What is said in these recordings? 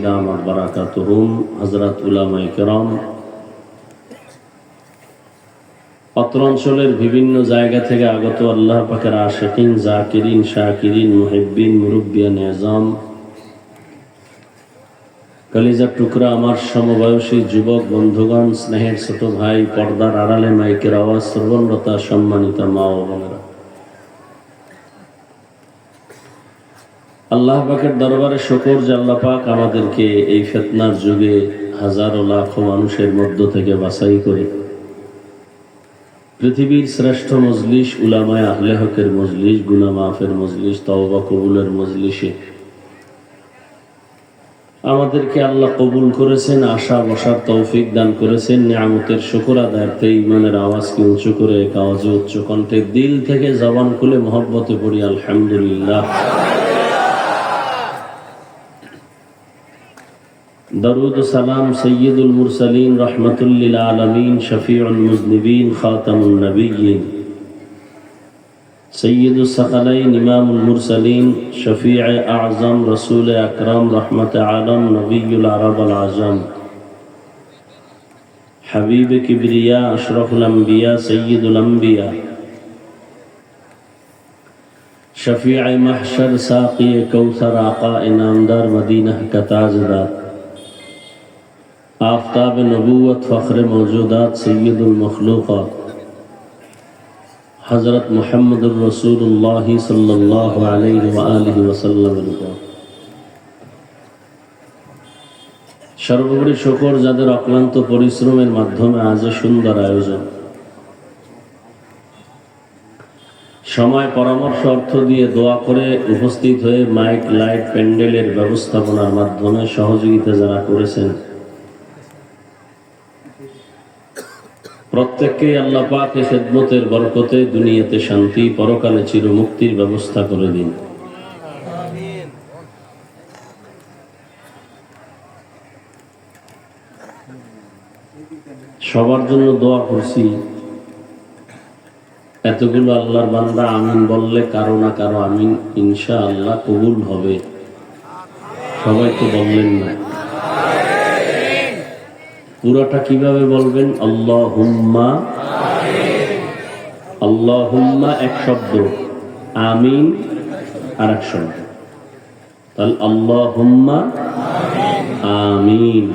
দামাত বারাকাতুহুম, হযরত উলামায়ে কেরাম, অত্র অঞ্চলের বিভিন্ন জায়গা থেকে আগত আল্লাহ পাকের আশিকিন, জাকিরিন, শাকিরিন, মুহিব্বিন, মুরব্বিয়ান এজাম, কলিজার টুকরা আমার সমবয়সী যুবক বন্ধুগণ, স্নেহের ছোট ভাই, পর্দার আড়ালে মাইকের আওয়াজ শ্রবণরতা সম্মানিত মা ও বোনেরা, আল্লাহ পাকের দরবারে শুকর যে আল্লাহ পাক আমাদেরকে এই ফিতনার যুগে হাজারো লাখো মানুষের মধ্য থেকে বাছাই করে পৃথিবীর শ্রেষ্ঠ মজলিস, উলামায়ে আহলে হকের মজলিস, গুনাহ মাফের মজলিস, তওবা কবুলের মজলিসে আমাদেরকে আল্লাহ কবুল করেছেন, আশা বসার তৌফিক দান করেছেন। নিয়ামতের শুকর আদায়ার্থে ইমানের আওয়াজকে উঁচু করে এক আওয়াজে উচ্চ কণ্ঠে দিল থেকে জবান খুলে মহব্বতে পড়ি আলহামদুলিল্লাহ। দরুদ সালাম সৈয়দুল মুরসালিন, রহমাতুল লিল আলামিন, শফিউল মুজনিবিন, খাতামুন নবিয়্যিন, সৈয়দুস সাকালাইন, ইমামুল মুরসালিন, শফিয়ে আযম, রসুল আকরাম, রহমতে আলম, নবিয়ুল আরব আল আজম, হাবিব কিবরিয়া, আশরাফুল আম্বিয়া, সৈয়দুল আম্বিয়া, শফিয়ে মাহশর, সাকিয়ে কৌসর, আকা ইনামদার, মদিনা का ताजदार, आफताब नबूवत, फख्र मौजूदात, सैयदुल मखलूक़ात, हज़रत मुहम्मदुर रसूलुल्लाह सल्लल्लाहु अलैहि व आलिहि वसल्लम। সর্বোপরি শুকর যাদের অক্লান্ত পরিশ্রমের মাধ্যমে আজ সুন্দর আয়োজন, সময়, পরামর্শ, অর্থ দিয়ে দোয়া করে উপস্থিত হয়ে মাইক, লাইট, প্যান্ডেলের ব্যবস্থাপনার মাধ্যমে সহযোগিতা যারা করেছেন, প্রত্যেককেই আল্লাহ পাক এই খেদমতের বরকতে দুনিয়াতে শান্তি, পরকালে চিরমুক্তির ব্যবস্থা করে দিন। সবার জন্য দোয়া করছি। এতগুলো আল্লাহর বান্দা আমিন বললে কারো না কারো আমিন ইনশাআল্লাহ কবুল হবে। সবাই তো বললেন না, পুরোটা কিভাবে বলবেন? আল্লাহুম্মা, আল্লাহুম্মা এক শব্দ, আমিন আর এক শব্দ, তাহলে আল্লাহুম্মা আমিন।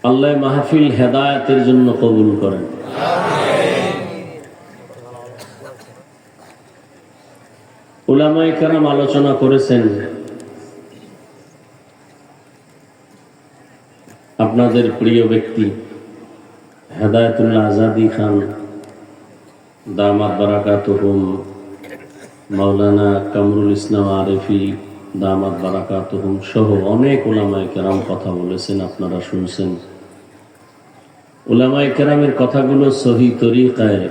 আল্লাহ মাহফিল হেদায়েতের জন্য কবুল করেন। উলামায়ে কেরাম আলোচনা করেছেন, আপনাদের প্রিয় ব্যক্তি হেদায়েতুল্লাহ আজাদি খান দামাত বারাকাতুহুম, মাওলানা কামরুল ইসলাম আরেফি দামাত বারাকাতুহুম সহ অনেক উলামায়ে কেরাম কথা বলেছেন, আপনারা শুনছেন। উলামায়ে কেরামের কথাগুলো সহি তরিকায়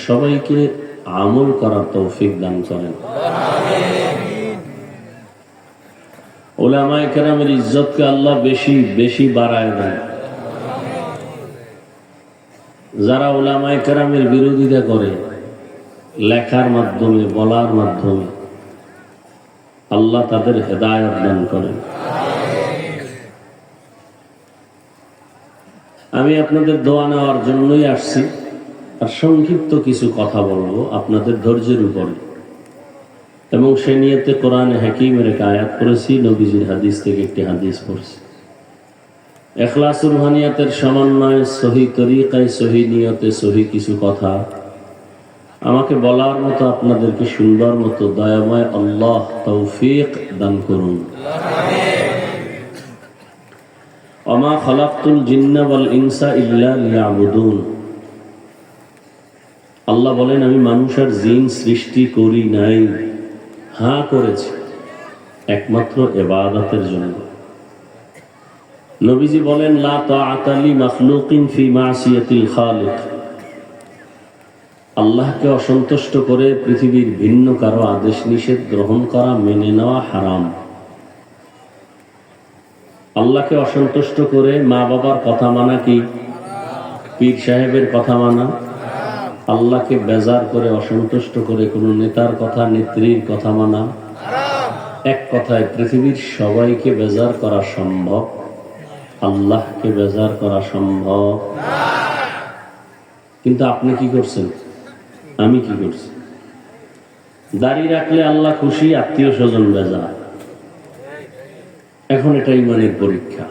সবাইকে আমল করার তৌফিক দান করেন। উলামায়ে কেরামের ইজ্জতকে আল্লাহ বেশি বেশি বাড়ায় দেন। যারা উলামায়ে কেরামের বিরোধিতা করে লেখার মাধ্যমে, বলার মাধ্যমে, আল্লাহ তাদের হেদায়েত দান করেন। আমি আপনাদের দোয়া নেওয়ার জন্যই আসছি, আর সংক্ষিপ্ত কিছু কথা বলবো আপনাদের ধৈর্যের উপরে, এবং সে নিয়তে কোরআনে হাকিমের এক আয়াত পড়েছি, নবীজির হাদিস থেকে একটি হাদিস পড়ছি। ইখলাস রুহানিয়াতের সমন্বয়ে সহি তরিকায়, সহি নিয়তে, সহি কিছু কথা আমাকে বলার মতো, আপনাদেরকে সুন্দর মতো দয়াময় আল্লাহ তৌফিক দান করুন। ওমা খালাকতুল জিন্না ওয়াল ইনসা ইল্লা লিয়াবুদুন। আল্লাহ বলেন, আমি মানুষ আর জিন সৃষ্টি করি নাই, হ্যাঁ করেছি একমাত্র ইবাদতের জন্য। নবীজি বলেন, লা তাআতা লি মাখলুকিন ফি মাসিয়াতিল খালিক। আল্লাহকে অসন্তুষ্ট করে পৃথিবীর ভিন্ন কারো আদেশ নিষেধ গ্রহণ করা, মেনে নেওয়া হারাম। আল্লাহকে অসন্তুষ্ট করে মা বাবার কথা মানা কি? পীর সাহেবের কথা মানা। আল্লাহকে বেজার করে, অসন্তুষ্ট করে কোনো নেতার কথা, নেত্রীর কথা মানা। এক কথায় পৃথিবীর সবাইকে বেজার করা সম্ভব, আল্লাহকে বেজার করা সম্ভব। কিন্তু আপনি কি করছেন, আমি কি করছি? দাড়ি রাখলে আল্লাহ খুশি, আত্মীয় স্বজন বেজার। এখন এটা ইমানের পরীক্ষা।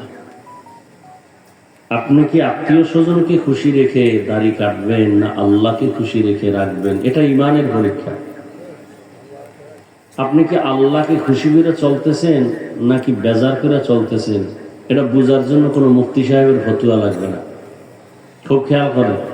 আপনি কি আত্মীয় স্বজনকে খুশি রেখে দাড়ি কাটবেন, না আল্লাহকে খুশি রেখে রাখবেন? এটা ইমানের পরীক্ষা। আপনি কি আল্লাহকে খুশি করে চলতেছেন নাকি বেজার করে চলতেছেন? এটা বোঝার জন্য কোনো মুফতি সাহেবের ফতুয়া লাগবে না। খুব খেয়াল করেন।